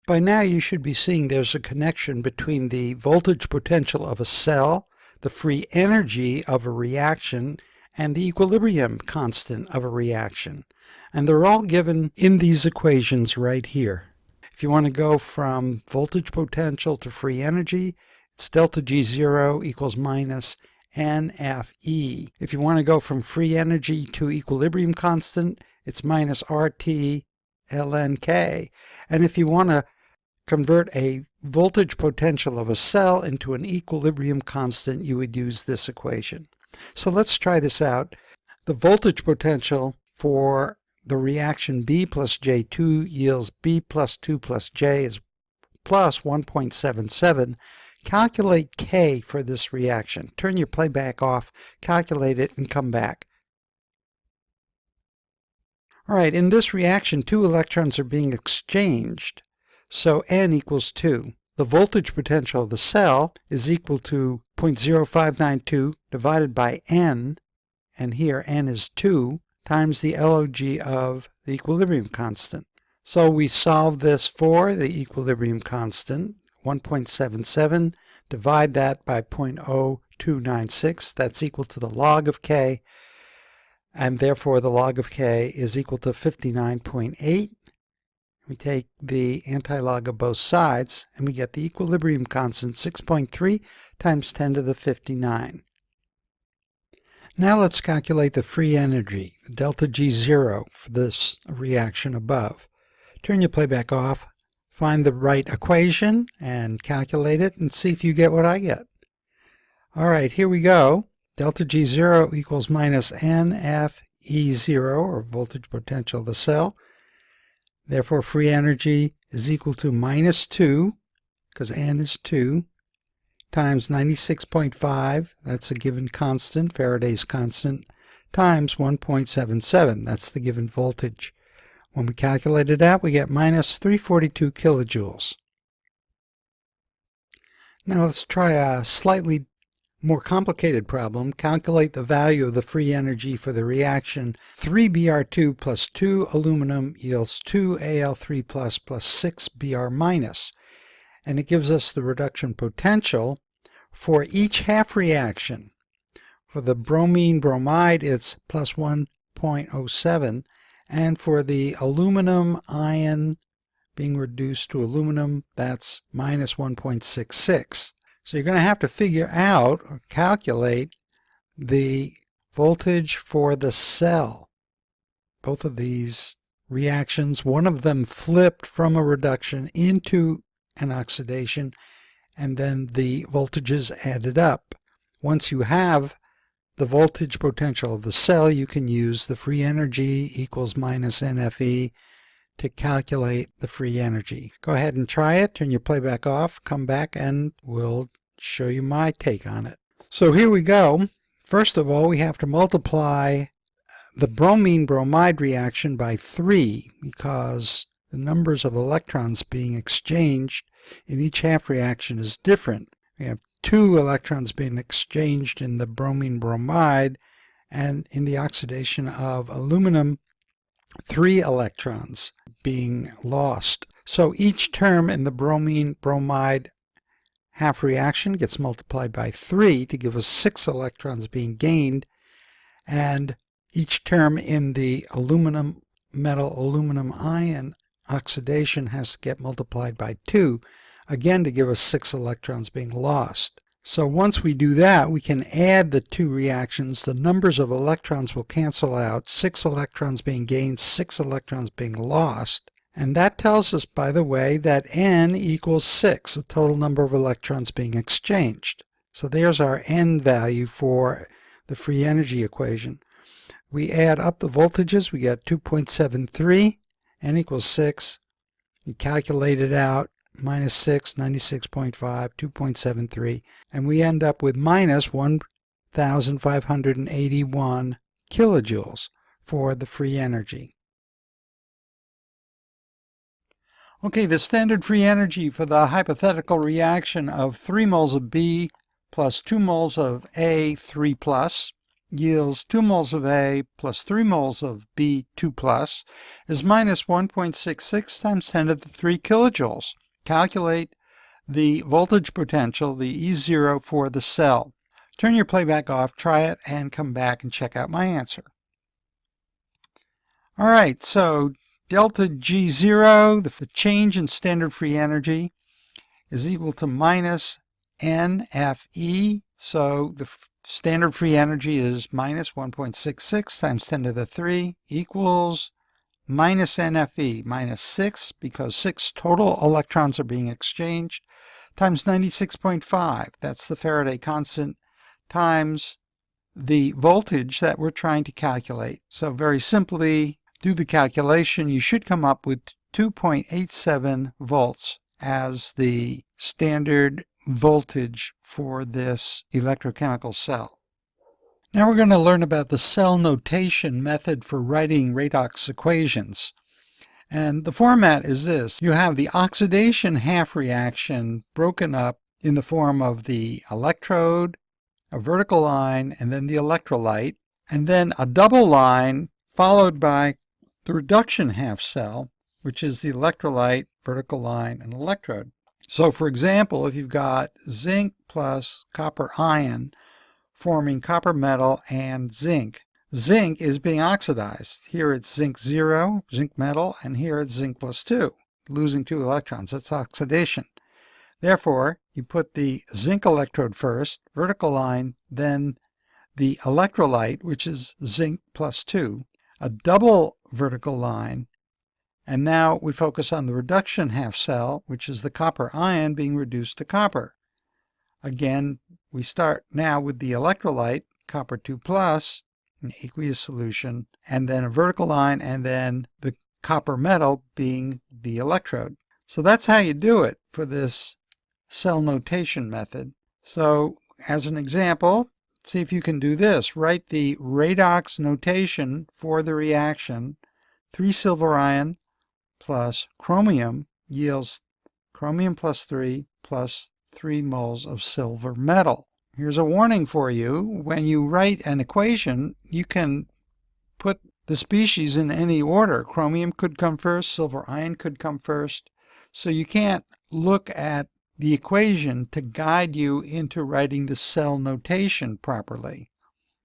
By now you should be seeing there's a connection between the voltage potential of a cell, the free energy of a reaction, and the equilibrium constant of a reaction. And they're all given in these equations right here. If you want to go from voltage potential to free energy, it's delta G0 equals minus NFE. If you want to go from free energy to equilibrium constant, it's minus RT ln And if you want to convert a voltage potential of a cell into an equilibrium constant, you would use this equation. So let's try this out. The voltage potential for the reaction B plus J2 yields B plus 2 plus J is plus 1.77. Calculate K for this reaction. Turn your playback off, calculate it, and come back. All right, in this reaction, 2 electrons are being exchanged. So N equals 2. The voltage potential of the cell is equal to 0.0592 divided by N, and here N is 2, times the log of the equilibrium constant. So we solve this for the equilibrium constant, 1.77, divide that by 0.0296, that's equal to the log of K, and therefore the log of K is equal to 59.8. We take the antilog of both sides, and we get the equilibrium constant, 6.3 times 10 to the 59. Now let's calculate the free energy, delta G0, for this reaction above. Turn your playback off, find the right equation, and calculate it, and see if you get what I get. All right, here we go. Delta G0 equals minus NFE0, or voltage potential of the cell. Therefore, free energy is equal to minus 2, because N is 2, times 96.5, that's a given constant, Faraday's constant, times 1.77, that's the given voltage. When we calculate it out, we get minus 342 kilojoules. Now let's try a slightly more complicated problem. Calculate the value of the free energy for the reaction 3Br2 plus 2 aluminum yields 2 Al3 plus 6 Br minus. And it gives us the reduction potential for each half reaction. For the bromine bromide, it's plus 1.07, and for the aluminum ion being reduced to aluminum, that's minus 1.66. So you're going to have to figure out or calculate the voltage for the cell. Both of these reactions, one of them flipped from a reduction into an oxidation, and then the voltages added up. Once you have the voltage potential of the cell, you can use the free energy equals minus NFE to calculate the free energy. Go ahead and try it. Turn your playback off, come back, and we'll show you my take on it. So here we go. First of all, we have to multiply the bromine bromide reaction by 3 because the numbers of electrons being exchanged in each half reaction is different. We have 2 electrons being exchanged in the bromine bromide, and in the oxidation of aluminum, 3 electrons being lost. So each term in the bromine bromide half reaction gets multiplied by 3 to give us 6 electrons being gained, and each term in the aluminum metal aluminum ion oxidation has to get multiplied by 2, again to give us 6 electrons being lost. So once we do that, we can add the 2 reactions. The numbers of electrons will cancel out, 6 electrons being gained, 6 electrons being lost. And that tells us, by the way, that N equals 6, the total number of electrons being exchanged. So there's our N value for the free energy equation. We add up the voltages, we get 2.73, N equals 6. You calculate it out, minus 6, 96.5, 2.73, and we end up with minus 1,581 kilojoules for the free energy. Okay, the standard free energy for the hypothetical reaction of 3 moles of B plus 2 moles of A3+, yields 2 moles of A plus 3 moles of B2 plus is minus 1.66 times 10 to the 3 kilojoules. Calculate the voltage potential, the E0 for the cell. Turn your playback off, try it, and come back and check out my answer. All right, so delta G0, the change in standard free energy, is equal to minus NFE. So the standard free energy is minus 1.66 times 10 to the 3 equals minus NFE, minus 6, because 6 total electrons are being exchanged, times 96.5, that's the Faraday constant, times the voltage that we're trying to calculate. So very simply, do the calculation. You should come up with 2.87 volts as the standard voltage for this electrochemical cell. Now we're going to learn about the cell notation method for writing redox equations. And the format is this. You have the oxidation half reaction broken up in the form of the electrode, a vertical line, and then the electrolyte, and then a double line followed by the reduction half cell, which is the electrolyte, vertical line, and electrode. So for example, if you've got zinc plus copper ion forming copper metal and zinc, zinc is being oxidized. Here it's zinc 0, zinc metal, and here it's zinc plus 2, losing 2 electrons. That's oxidation. Therefore, you put the zinc electrode first, vertical line, then the electrolyte, which is zinc plus 2, a double vertical line, and now we focus on the reduction half cell, which is the copper ion being reduced to copper. Again, we start now with the electrolyte, copper 2 plus, an aqueous solution, and then a vertical line, and then the copper metal being the electrode. So that's how you do it for this cell notation method. So as an example, see if you can do this. Write the redox notation for the reaction. 3 silver ion plus chromium yields chromium plus 3 plus 3 moles of silver metal. Here's a warning for you. When you write an equation, you can put the species in any order. Chromium could come first, silver ion could come first. So you can't look at the equation to guide you into writing the cell notation properly.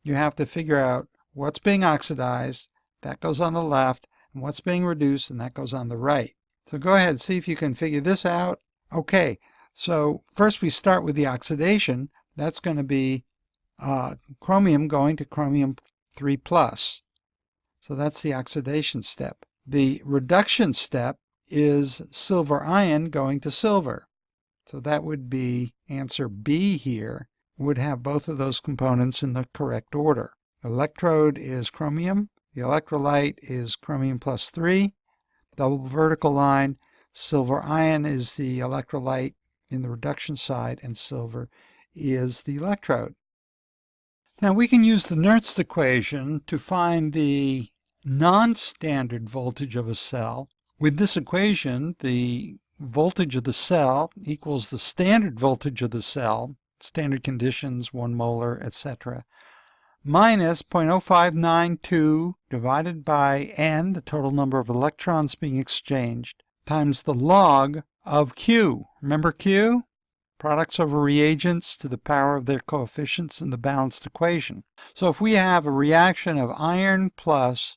You have to figure out what's being oxidized, that goes on the left, and what's being reduced, and that goes on the right. So go ahead, see if you can figure this out. Okay, so first we start with the oxidation. That's going to be chromium going to chromium 3 plus. So that's the oxidation step. The reduction step is silver ion going to silver. So that would be answer B here, would have both of those components in the correct order. Electrode is chromium, the electrolyte is chromium plus 3, double vertical line, silver ion is the electrolyte in the reduction side, and silver is the electrode. Now we can use the Nernst equation to find the non-standard voltage of a cell. With this equation, the voltage of the cell equals the standard voltage of the cell, standard conditions, 1 molar, etc., minus 0.0592 divided by n, the total number of electrons being exchanged, times the log of Q. Remember Q? Products over reagents to the power of their coefficients in the balanced equation. So if we have a reaction of iron plus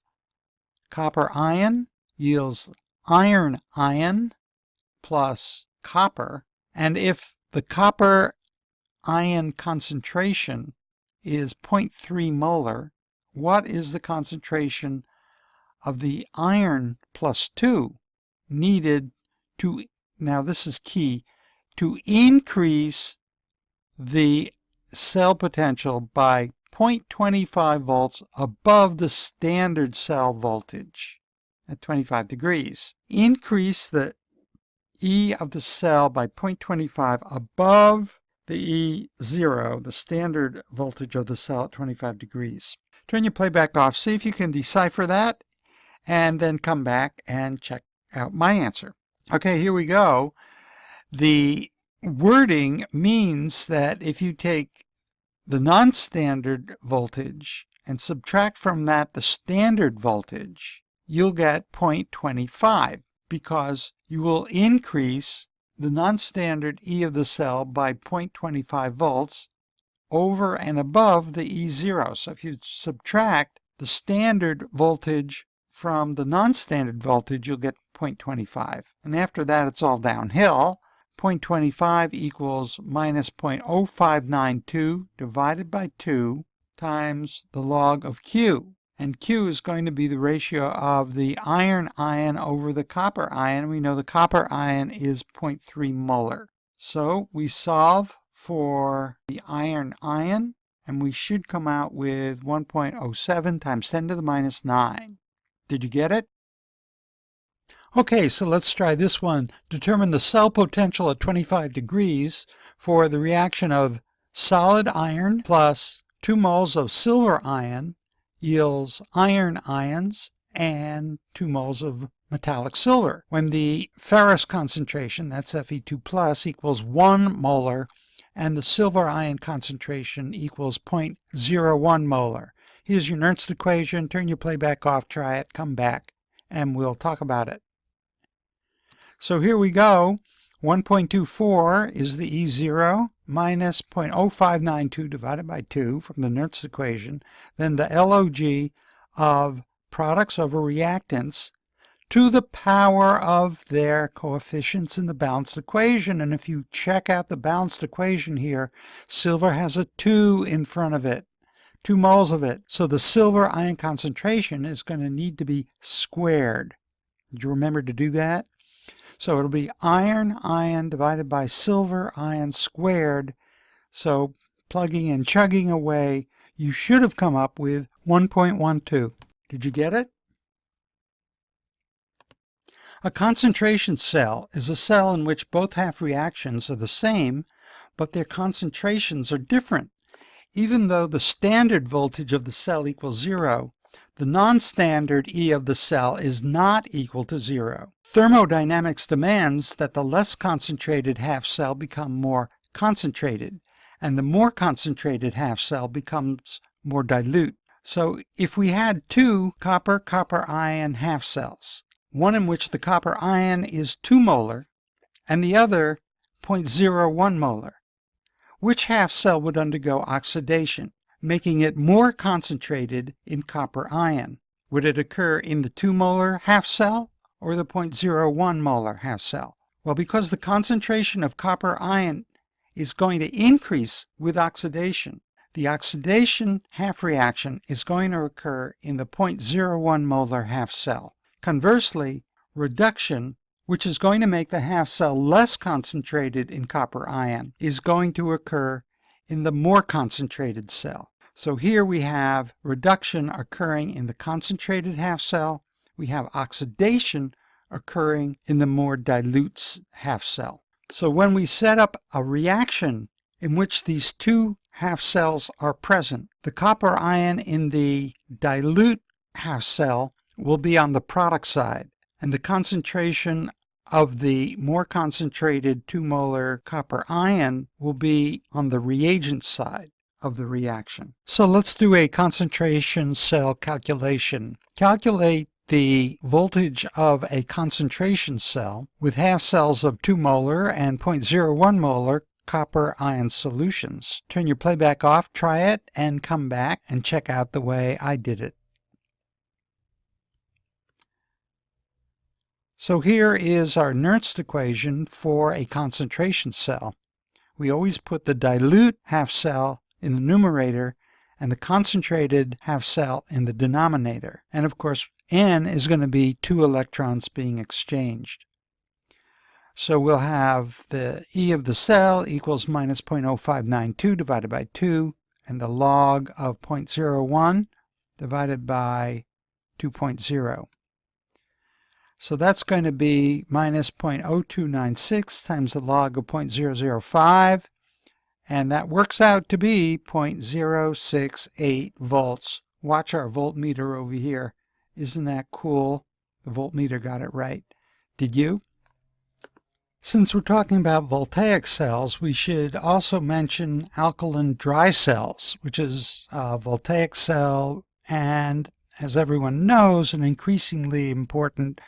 copper ion yields iron ion plus copper, and if the copper ion concentration is 0.3 molar, what is the concentration of the iron plus 2 needed to, now this is key, to increase the cell potential by 0.25 volts above the standard cell voltage at 25 degrees. Increase the E of the cell by 0.25 above the E0, the standard voltage of the cell at 25 degrees. Turn your playback off, see if you can decipher that, and then come back and check out my answer. Okay, here we go. The wording means that if you take the non-standard voltage and subtract from that the standard voltage, you'll get 0.25 because you will increase the non-standard E of the cell by 0.25 volts over and above the E0. So if you subtract the standard voltage from the non-standard voltage, you'll get 0.25. And after that, it's all downhill. 0.25 equals minus 0.0592 divided by 2 times the log of Q. And Q is going to be the ratio of the iron ion over the copper ion. We know the copper ion is 0.3 molar. So we solve for the iron ion, and we should come out with 1.07 times 10 to the minus 9. Did you get it? Okay, so let's try this one. Determine the cell potential at 25 degrees for the reaction of solid iron plus 2 moles of silver ion yields iron ions and 2 moles of metallic silver. When the ferrous concentration, that's Fe2+, equals 1 molar and the silver ion concentration equals 0.01 molar. Here's your Nernst equation. Turn your playback off, try it, come back, and we'll talk about it. So here we go. 1.24 is the E0 minus 0.0592 divided by 2 from the Nernst equation. Then the log of products over reactants to the power of their coefficients in the balanced equation. And if you check out the balanced equation here, silver has a 2 in front of it, 2 moles of it. So the silver ion concentration is going to need to be squared. Did you remember to do that? So it'll be iron ion divided by silver ion squared. So plugging and chugging away, you should have come up with 1.12. Did you get it? A concentration cell is a cell in which both half reactions are the same, but their concentrations are different. Even though the standard voltage of the cell equals 0, the non-standard E of the cell is not equal to 0. Thermodynamics demands that the less concentrated half cell become more concentrated, and the more concentrated half cell becomes more dilute. So if we had 2 copper ion half cells, one in which the copper ion is 2 molar and the other 0.01 molar, which half cell would undergo oxidation, making it more concentrated in copper ion? Would it occur in the 2 molar half cell or the 0.01 molar half cell? Well, because the concentration of copper ion is going to increase with oxidation, the oxidation half reaction is going to occur in the 0.01 molar half cell. Conversely, reduction, which is going to make the half cell less concentrated in copper ion, is going to occur in the more concentrated cell. So here we have reduction occurring in the concentrated half cell. We have oxidation occurring in the more dilute half cell. So when we set up a reaction in which these 2 half cells are present, the copper ion in the dilute half cell will be on the product side, and the concentration of the more concentrated 2 molar copper ion will be on the reagent side of the reaction. So let's do a concentration cell calculation. Calculate the voltage of a concentration cell with half cells of 2 molar and 0.01 molar copper ion solutions. Turn your playback off, try it, and come back and check out the way I did it. So here is our Nernst equation for a concentration cell. We always put the dilute half cell in the numerator and the concentrated half cell in the denominator. And of course, N is going to be 2 electrons being exchanged. So we'll have the E of the cell equals minus 0.0592 divided by 2, and the log of 0.01 divided by 2.0. So that's going to be minus 0.0296 times the log of 0.005, and that works out to be 0.068 volts. Watch our voltmeter over here. Isn't that cool? The voltmeter got it right. Did you? Since we're talking about voltaic cells, we should also mention alkaline dry cells, which is a voltaic cell and, as everyone knows, an increasingly important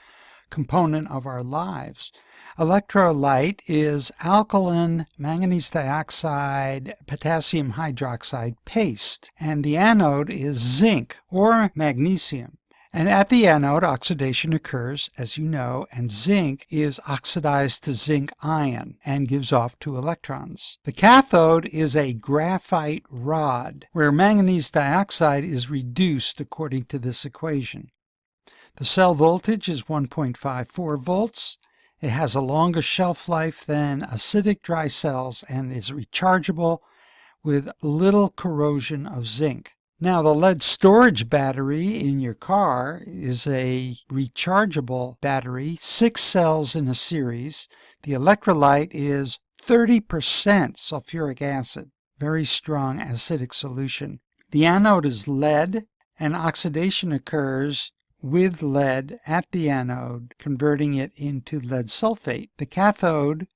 component of our lives. Electrolyte is alkaline manganese dioxide potassium hydroxide paste, and the anode is zinc or magnesium. And at the anode, oxidation occurs, as you know, and zinc is oxidized to zinc ion and gives off 2 electrons. The cathode is a graphite rod, where manganese dioxide is reduced according to this equation. The cell voltage is 1.54 volts. It has a longer shelf life than acidic dry cells and is rechargeable with little corrosion of zinc. Now, the lead storage battery in your car is a rechargeable battery, 6 cells in a series. The electrolyte is 30% sulfuric acid, very strong acidic solution. The anode is lead, and oxidation occurs with lead at the anode, converting it into lead sulfate. The cathode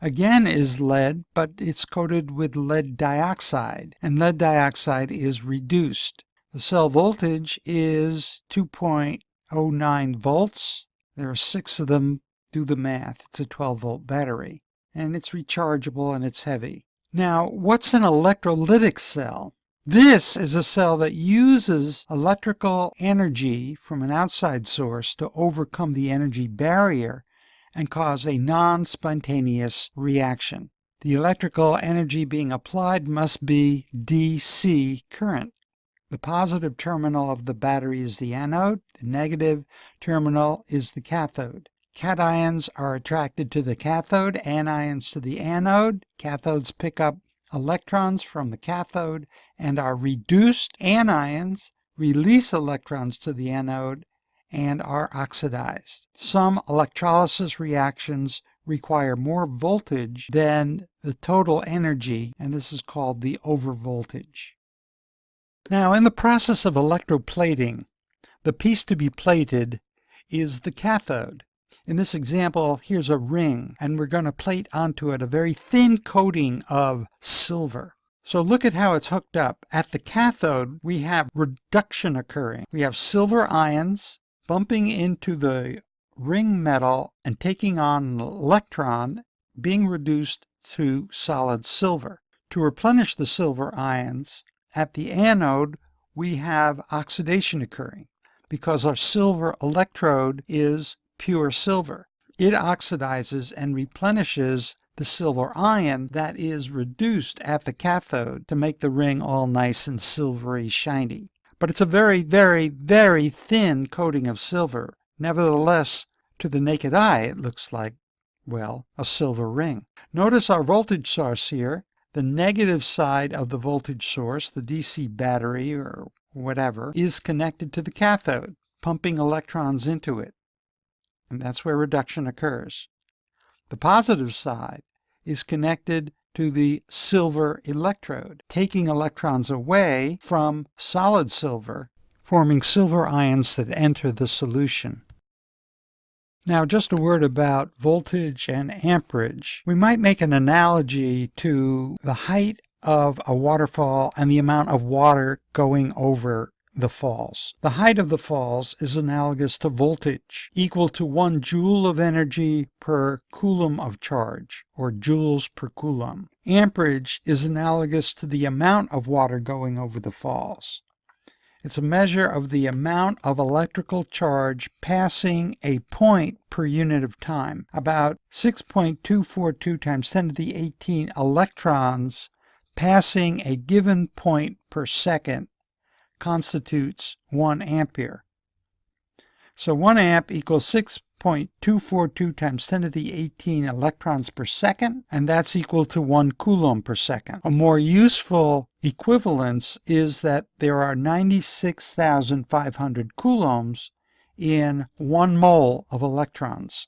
again is lead, but it's coated with lead dioxide, and lead dioxide is reduced. The cell voltage is 2.09 volts. There are 6 of them. Do the math. It's a 12-volt battery, and it's rechargeable and it's heavy. Now, what's an electrolytic cell? This is a cell that uses electrical energy from an outside source to overcome the energy barrier and cause a non-spontaneous reaction. The electrical energy being applied must be DC current. The positive terminal of the battery is the anode, the negative terminal is the cathode. Cations are attracted to the cathode, anions to the anode. Cathodes pick up electrons from the cathode and are reduced. Anions release electrons to the anode and are oxidized. Some electrolysis reactions require more voltage than the total energy, and this is called the overvoltage. Now, in the process of electroplating, the piece to be plated is the cathode. In this example, here's a ring, and we're going to plate onto it a very thin coating of silver. So look at how it's hooked up. At the cathode, we have reduction occurring. We have silver ions bumping into the ring metal and taking on an electron, being reduced to solid silver. To replenish the silver ions, at the anode, we have oxidation occurring because our silver electrode is pure silver. It oxidizes and replenishes the silver ion that is reduced at the cathode to make the ring all nice and silvery shiny. But it's a very, very, very thin coating of silver. Nevertheless, to the naked eye, it looks like, well, a silver ring. Notice our voltage source here. The negative side of the voltage source, the DC battery or whatever, is connected to the cathode, pumping electrons into it. And that's where reduction occurs. The positive side is connected to the silver electrode, taking electrons away from solid silver, forming silver ions that enter the solution. Now, just a word about voltage and amperage. We might make an analogy to the height of a waterfall and the amount of water going over the falls. The height of the falls is analogous to voltage, equal to 1 joule of energy per coulomb of charge, or joules per coulomb. Amperage is analogous to the amount of water going over the falls. It's a measure of the amount of electrical charge passing a point per unit of time. About 6.242 times 10 to the 18 electrons passing a given point per second constitutes 1 ampere. So 1 amp equals 6.242 times 10 to the 18 electrons per second, and that's equal to 1 coulomb per second. A more useful equivalence is that there are 96,500 coulombs in 1 mole of electrons.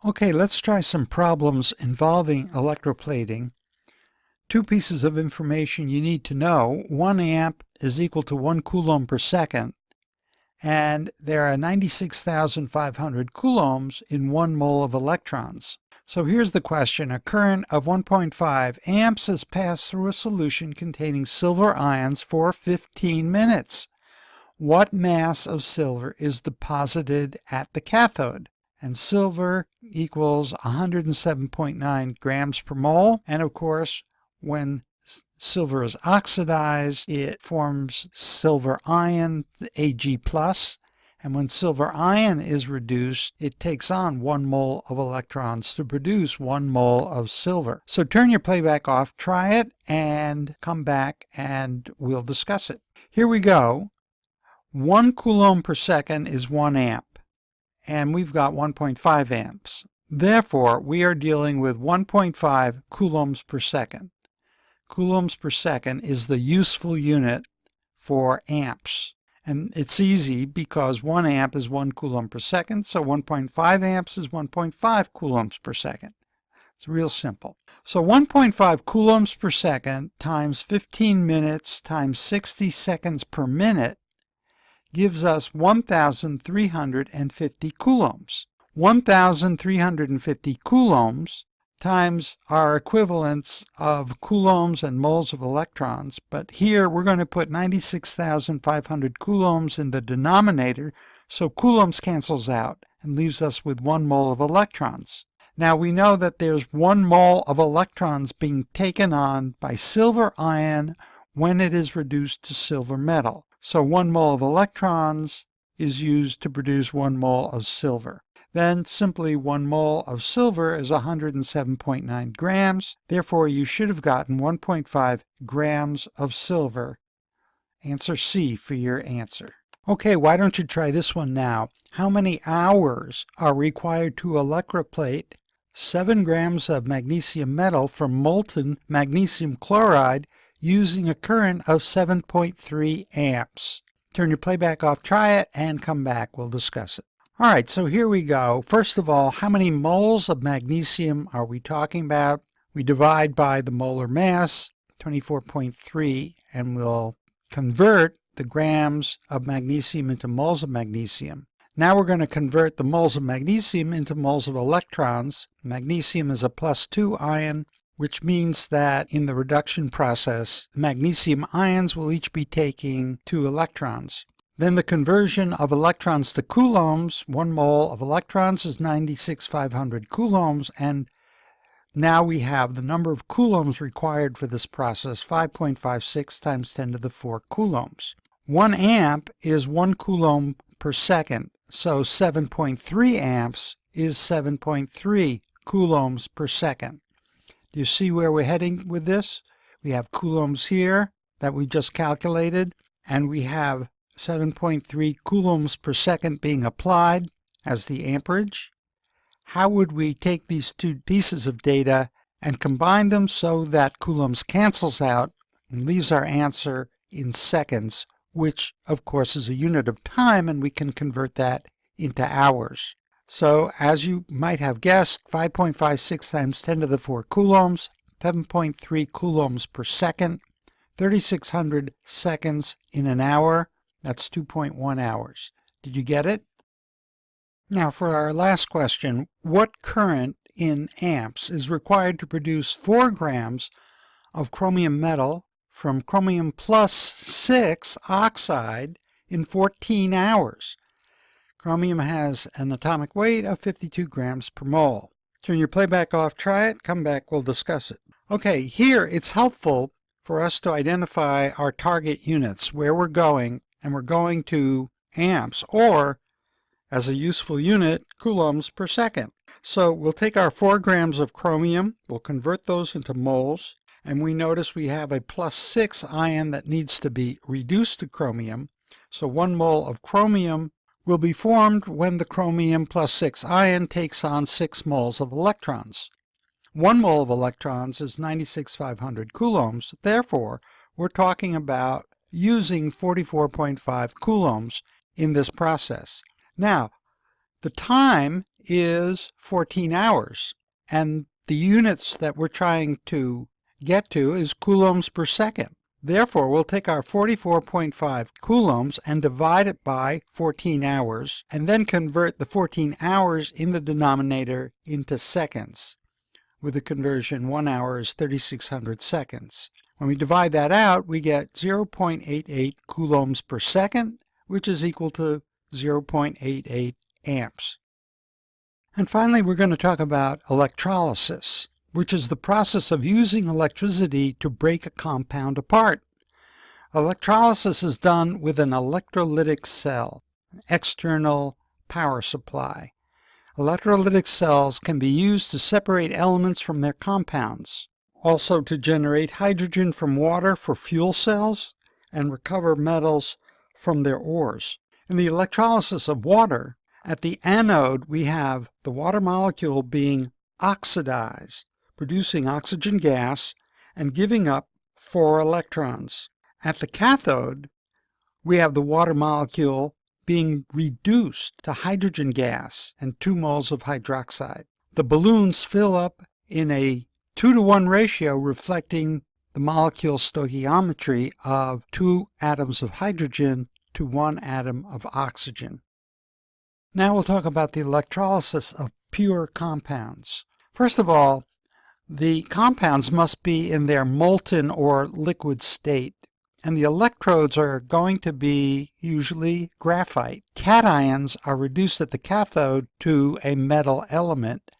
Okay, let's try some problems involving electroplating. 2 pieces of information you need to know. 1 amp is equal to 1 coulomb per second, and there are 96,500 coulombs in 1 mole of electrons. So here's the question. A current of 1.5 amps is passed through a solution containing silver ions for 15 minutes. What mass of silver is deposited at the cathode? And silver equals 107.9 grams per mole. And of course, when silver is oxidized, it forms silver ion, Ag+. And when silver ion is reduced, it takes on 1 mole of electrons to produce 1 mole of silver. So turn your playback off, try it, and come back and we'll discuss it. Here we go. 1 coulomb per second is 1 amp, and we've got 1.5 amps. Therefore, we are dealing with 1.5 coulombs per second. Coulombs per second is the useful unit for amps. And it's easy because 1 amp is 1 coulomb per second, so 1.5 amps is 1.5 coulombs per second. It's real simple. So 1.5 coulombs per second times 15 minutes times 60 seconds per minute gives us 1,350 coulombs. 1,350 coulombs times our equivalents of coulombs and moles of electrons, but here we're going to put 96,500 coulombs in the denominator, so coulombs cancels out and leaves us with 1 mole of electrons. Now we know that there's 1 mole of electrons being taken on by silver ion when it is reduced to silver metal. So 1 mole of electrons is used to produce 1 mole of silver. Then simply 1 mole of silver is 107.9 grams. Therefore, you should have gotten 1.5 grams of silver. Answer C for your answer. Okay, why don't you try this one now? How many hours are required to electroplate 7 grams of magnesium metal from molten magnesium chloride using a current of 7.3 amps? Turn your playback off, try it, and come back. We'll discuss it. All right, so here we go. First of all, how many moles of magnesium are we talking about? We divide by the molar mass, 24.3, and we'll convert the grams of magnesium into moles of magnesium. Now we're going to convert the moles of magnesium into moles of electrons. Magnesium is a +2 ion, which means that in the reduction process, magnesium ions will each be taking 2 electrons. Then the conversion of electrons to coulombs, 1 mole of electrons is 96,500 coulombs, and now we have the number of coulombs required for this process, 5.56 times 10 to the 4 coulombs. 1 amp is 1 coulomb per second, so 7.3 amps is 7.3 coulombs per second. Do you see where we're heading with this? We have coulombs here that we just calculated, and we have 7.3 coulombs per second being applied as the amperage. How would we take these 2 pieces of data and combine them so that coulombs cancels out and leaves our answer in seconds, which of course is a unit of time, and we can convert that into hours. So as you might have guessed, 5.56 times 10 to the 4 coulombs, 7.3 coulombs per second, 3,600 seconds in an hour. That's 2.1 hours. Did you get it? Now for our last question, what current in amps is required to produce 4 grams of chromium metal from chromium +6 oxide in 14 hours? Chromium has an atomic weight of 52 grams per mole. Turn your playback off, try it, come back, we'll discuss it. Okay, here it's helpful for us to identify our target units, where we're going, and we're going to amps, or as a useful unit, coulombs per second. So we'll take our 4 grams of chromium, we'll convert those into moles, and we notice we have a +6 ion that needs to be reduced to chromium. So 1 mole of chromium will be formed when the chromium +6 ion takes on 6 moles of electrons. 1 mole of electrons is 96,500 coulombs, therefore we're talking about using 44.5 coulombs in this process. Now, the time is 14 hours, and the units that we're trying to get to is coulombs per second. Therefore, we'll take our 44.5 coulombs and divide it by 14 hours, and then convert the 14 hours in the denominator into seconds. With the conversion, 1 hour is 3,600 seconds. When we divide that out, we get 0.88 coulombs per second, which is equal to 0.88 amps. And finally, we're going to talk about electrolysis, which is the process of using electricity to break a compound apart. Electrolysis is done with an electrolytic cell, an external power supply. Electrolytic cells can be used to separate elements from their compounds, also to generate hydrogen from water for fuel cells, and recover metals from their ores. In the electrolysis of water, at the anode we have the water molecule being oxidized, producing oxygen gas and giving up 4 electrons. At the cathode, we have the water molecule being reduced to hydrogen gas and 2 moles of hydroxide. The balloons fill up in a 2-to-1 ratio, reflecting the molecule stoichiometry of 2 atoms of hydrogen to 1 atom of oxygen. Now we'll talk about the electrolysis of pure compounds. First of all, the compounds must be in their molten or liquid state, and the electrodes are going to be usually graphite. Cations are reduced at the cathode to a metal element.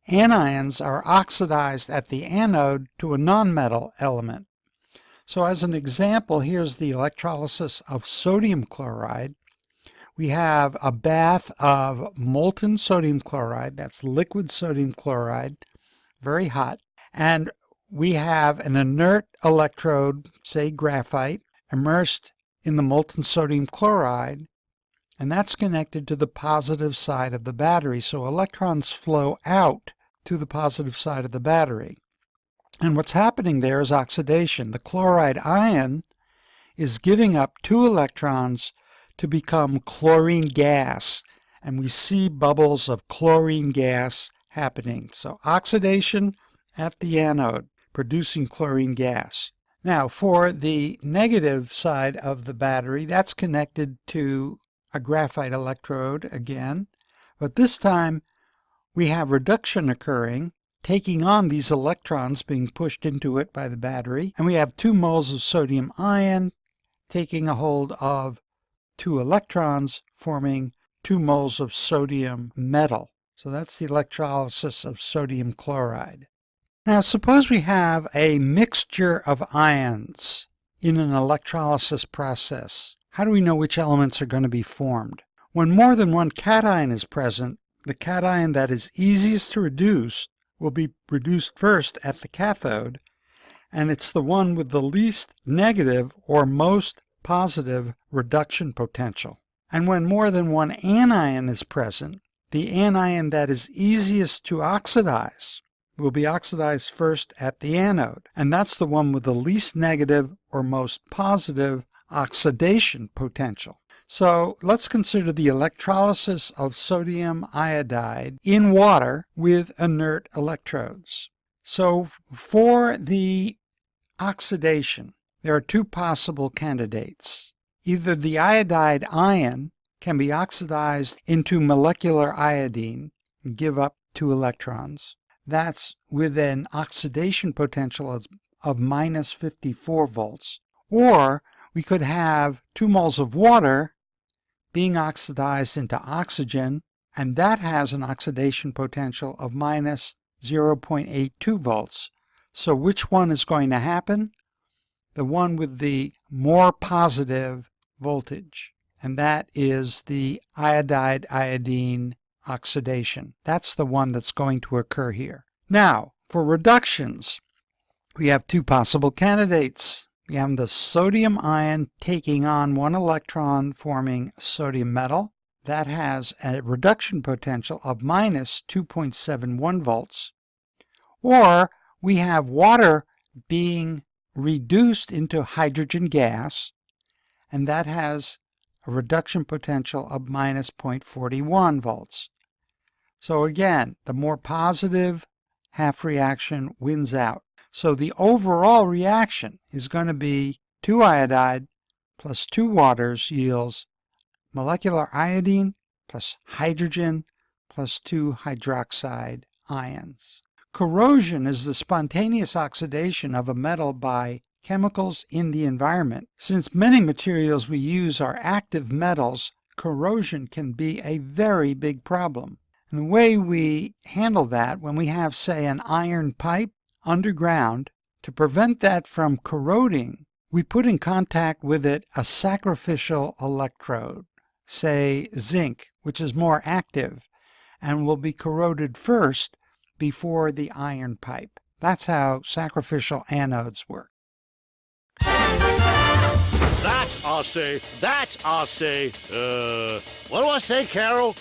Anions are oxidized at the anode to a nonmetal element. So as an example, here's the electrolysis of sodium chloride. We have a bath of molten sodium chloride, that's liquid sodium chloride, very hot, and we have an inert electrode, say graphite, immersed in the molten sodium chloride, and that's connected to the positive side of the battery, so electrons flow out to the positive side of the battery. And what's happening there is oxidation. The chloride ion is giving up 2 electrons to become chlorine gas, and we see bubbles of chlorine gas happening. So oxidation at the anode, producing chlorine gas. Now for the negative side of the battery, that's connected to a graphite electrode again, but this time we have reduction occurring, taking on these electrons being pushed into it by the battery, and we have 2 moles of sodium ion taking a hold of 2 electrons, forming 2 moles of sodium metal. So that's the electrolysis of sodium chloride. Now suppose we have a mixture of ions in an electrolysis process. How do we know which elements are going to be formed? When more than one cation is present, the cation that is easiest to reduce will be reduced first at the cathode, and it's the one with the least negative or most positive reduction potential. And when more than one anion is present, the anion that is easiest to oxidize will be oxidized first at the anode, and that's the one with the least negative or most positive oxidation potential. So let's consider the electrolysis of sodium iodide in water with inert electrodes. So for the oxidation, there are 2 possible candidates. Either the iodide ion can be oxidized into molecular iodine and give up 2 electrons. That's with an oxidation potential of minus 54 volts. Or we could have 2 moles of water being oxidized into oxygen, and that has an oxidation potential of minus 0.82 volts. So which one is going to happen? The one with the more positive voltage, and that is the iodide iodine oxidation. That's the one that's going to occur here. Now, for reductions, we have 2 possible candidates. We have the sodium ion taking on 1 electron, forming sodium metal. That has a reduction potential of minus 2.71 volts. Or we have water being reduced into hydrogen gas, and that has a reduction potential of minus 0.41 volts. So again, the more positive half reaction wins out. So the overall reaction is going to be 2 iodide plus 2 waters yields molecular iodine plus hydrogen plus 2 hydroxide ions. Corrosion is the spontaneous oxidation of a metal by chemicals in the environment. Since many materials we use are active metals, corrosion can be a very big problem. And the way we handle that when we have, say, an iron pipe underground, to prevent that from corroding, we put in contact with it a sacrificial electrode, say zinc, which is more active and will be corroded first before the iron pipe. That's how sacrificial anodes work. That I'll say. What do I say, Carol?